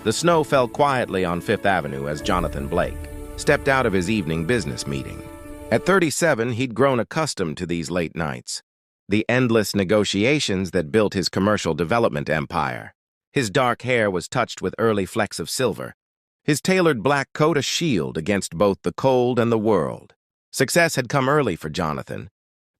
The snow fell quietly on Fifth Avenue as Jonathan Blake stepped out of his evening business meeting. At 37, he'd grown accustomed to these late nights, the endless negotiations that built his commercial development empire. His dark hair was touched with early flecks of silver, his tailored black coat a shield against both the cold and the world. Success had come early for Jonathan,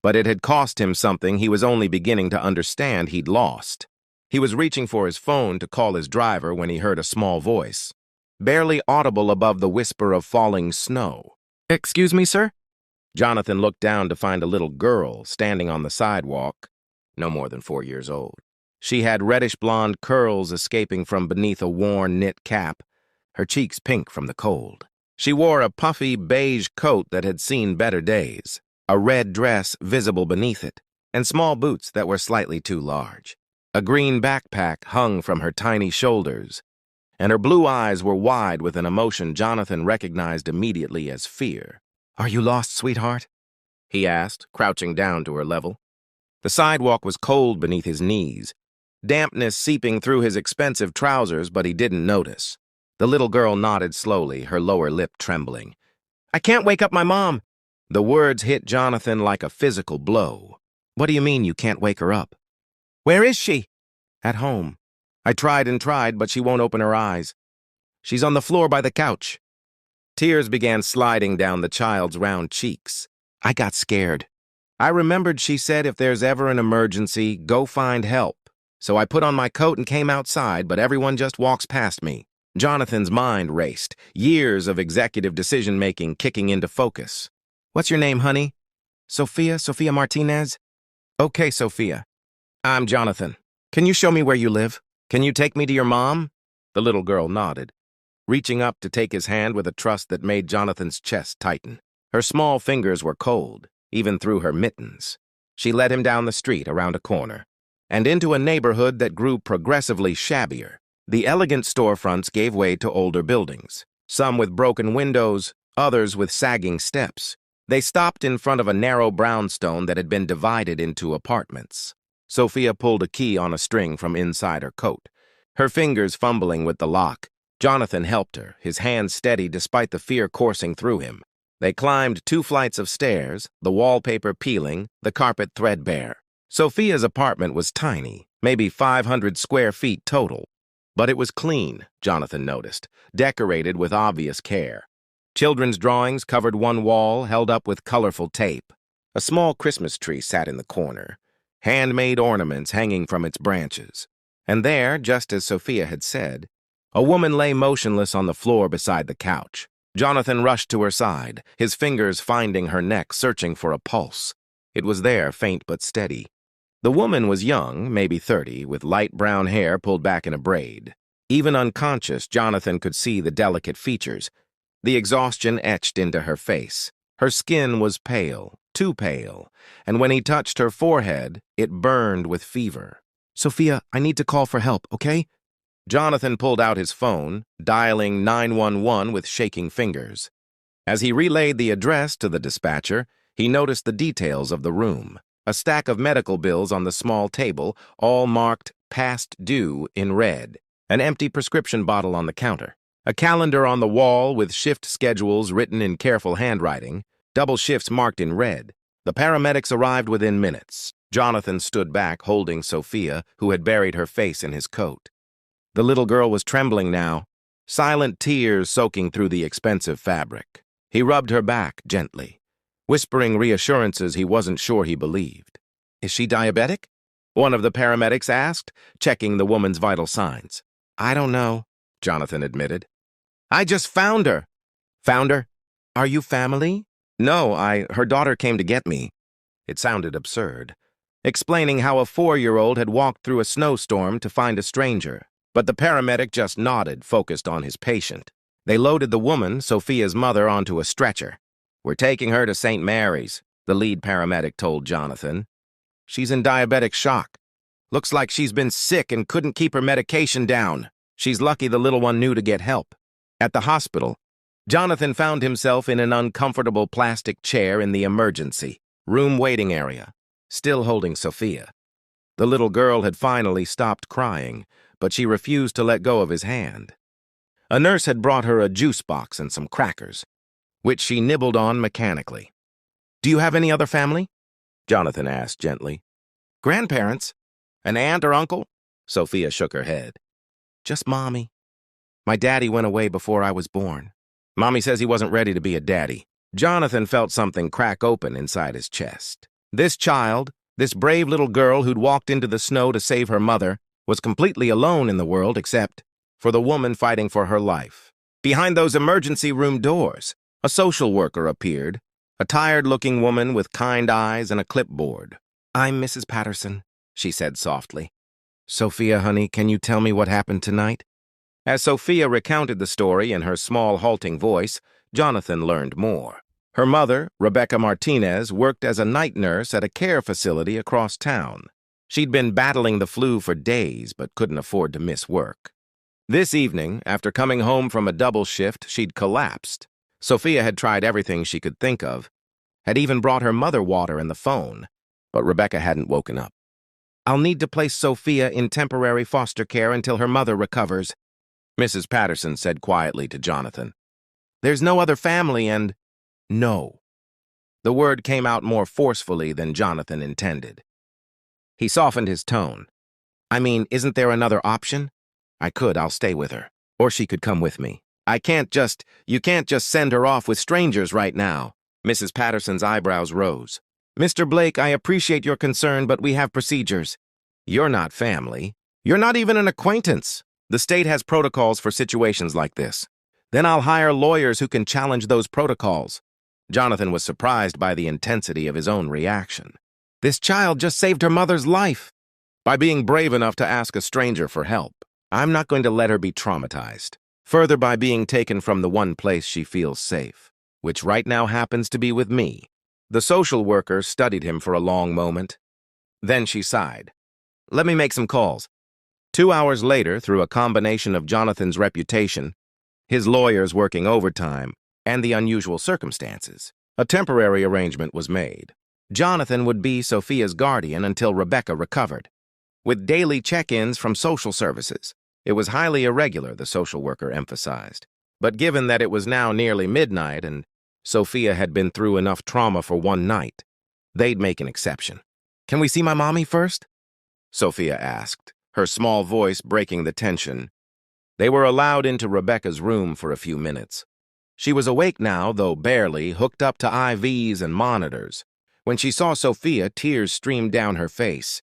but it had cost him something he was only beginning to understand he'd lost. He was reaching for his phone to call his driver when he heard a small voice, barely audible above the whisper of falling snow. "Excuse me, sir?" Jonathan looked down to find a little girl standing on the sidewalk, no more than 4 years old. She had reddish-blonde curls escaping from beneath a worn knit cap, her cheeks pink from the cold. She wore a puffy beige coat that had seen better days, a red dress visible beneath it, and small boots that were slightly too large. A green backpack hung from her tiny shoulders, and her blue eyes were wide with an emotion Jonathan recognized immediately as fear. "Are you lost, sweetheart?" he asked, crouching down to her level. The sidewalk was cold beneath his knees, dampness seeping through his expensive trousers, but he didn't notice. The little girl nodded slowly, her lower lip trembling. "I can't wake up my mom." The words hit Jonathan like a physical blow. "What do you mean you can't wake her up?" "Where is she?" "At home. I tried and tried, but she won't open her eyes. She's on the floor by the couch." Tears began sliding down the child's round cheeks. "I got scared. I remembered she said if there's ever an emergency, go find help. So I put on my coat and came outside, but everyone just walks past me." Jonathan's mind raced, years of executive decision-making kicking into focus. "What's your name, honey?" Sophia Martinez?" "Okay, Sophia. I'm Jonathan. Can you show me where you live? Can you take me to your mom?" The little girl nodded, reaching up to take his hand with a trust that made Jonathan's chest tighten. Her small fingers were cold, even through her mittens. She led him down the street around a corner, and into a neighborhood that grew progressively shabbier. The elegant storefronts gave way to older buildings, some with broken windows, others with sagging steps. They stopped in front of a narrow brownstone that had been divided into apartments. Sophia pulled a key on a string from inside her coat, her fingers fumbling with the lock. Jonathan helped her, his hands steady despite the fear coursing through him. They climbed 2 flights of stairs, the wallpaper peeling, the carpet threadbare. Sophia's apartment was tiny, maybe 500 square feet total. But it was clean, Jonathan noticed, decorated with obvious care. Children's drawings covered one wall, held up with colorful tape. A small Christmas tree sat in the corner, handmade ornaments hanging from its branches. And there, just as Sophia had said, a woman lay motionless on the floor beside the couch. Jonathan rushed to her side, his fingers finding her neck, searching for a pulse. It was there, faint but steady. The woman was young, maybe 30, with light brown hair pulled back in a braid. Even unconscious, Jonathan could see the delicate features, the exhaustion etched into her face. Her skin was pale, too pale, and when he touched her forehead, it burned with fever. "Sophia, I need to call for help, okay?" Jonathan pulled out his phone, dialing 911 with shaking fingers. As he relayed the address to the dispatcher, he noticed the details of the room. A stack of medical bills on the small table, all marked "past due" in red. An empty prescription bottle on the counter. A calendar on the wall with shift schedules written in careful handwriting, double shifts marked in red. The paramedics arrived within minutes. Jonathan stood back, holding Sophia, who had buried her face in his coat. The little girl was trembling now, silent tears soaking through the expensive fabric. He rubbed her back gently, whispering reassurances he wasn't sure he believed. "Is she diabetic?" one of the paramedics asked, checking the woman's vital signs. "I don't know," Jonathan admitted. "I just found her." "Found her? Are you family?" "No, her daughter came to get me." It sounded absurd, explaining how a 4-year-old had walked through a snowstorm to find a stranger. But the paramedic just nodded, focused on his patient. They loaded the woman, Sophia's mother, onto a stretcher. "We're taking her to St. Mary's," the lead paramedic told Jonathan. "She's in diabetic shock. Looks like she's been sick and couldn't keep her medication down. She's lucky the little one knew to get help." At the hospital, Jonathan found himself in an uncomfortable plastic chair in the emergency room waiting area, still holding Sophia. The little girl had finally stopped crying, but she refused to let go of his hand. A nurse had brought her a juice box and some crackers, which she nibbled on mechanically. "Do you have any other family?" Jonathan asked gently. "Grandparents? An aunt or uncle?" Sophia shook her head. "Just Mommy. My daddy went away before I was born. Mommy says he wasn't ready to be a daddy." Jonathan felt something crack open inside his chest. This child, this brave little girl who'd walked into the snow to save her mother, was completely alone in the world except for the woman fighting for her life. Behind those emergency room doors, a social worker appeared, a tired-looking woman with kind eyes and a clipboard. "I'm Mrs. Patterson," she said softly. "Sophia, honey, can you tell me what happened tonight?" As Sophia recounted the story in her small, halting voice, Jonathan learned more. Her mother, Rebecca Martinez, worked as a night nurse at a care facility across town. She'd been battling the flu for days but couldn't afford to miss work. This evening, after coming home from a double shift, she'd collapsed. Sophia had tried everything she could think of, had even brought her mother water and the phone, but Rebecca hadn't woken up. "I'll need to place Sophia in temporary foster care until her mother recovers," Mrs. Patterson said quietly to Jonathan. "There's no other family and—" "No." The word came out more forcefully than Jonathan intended. He softened his tone. "I mean, isn't there another option? I'll stay with her. Or she could come with me. You can't just send her off with strangers right now." Mrs. Patterson's eyebrows rose. "Mr. Blake, I appreciate your concern, but we have procedures." "You're not family. You're not even an acquaintance. The state has protocols for situations like this. Then I'll hire lawyers who can challenge those protocols." Jonathan was surprised by the intensity of his own reaction. This child just saved her mother's life by being brave enough to ask a stranger for help. I'm not going to let her be traumatized. Further, by being taken from the one place she feels safe, which right now happens to be with me. The social worker studied him for a long moment. Then she sighed. "Let me make some calls." 2 hours later, through a combination of Jonathan's reputation, his lawyers working overtime, and the unusual circumstances, a temporary arrangement was made. Jonathan would be Sophia's guardian until Rebecca recovered, with daily check-ins from social services. It was highly irregular, the social worker emphasized. But given that it was now nearly midnight and Sophia had been through enough trauma for one night, they'd make an exception. "Can we see my mommy first?" Sophia asked, her small voice breaking the tension. They were allowed into Rebecca's room for a few minutes. She was awake now, though barely, hooked up to IVs and monitors. When she saw Sophia, tears streamed down her face.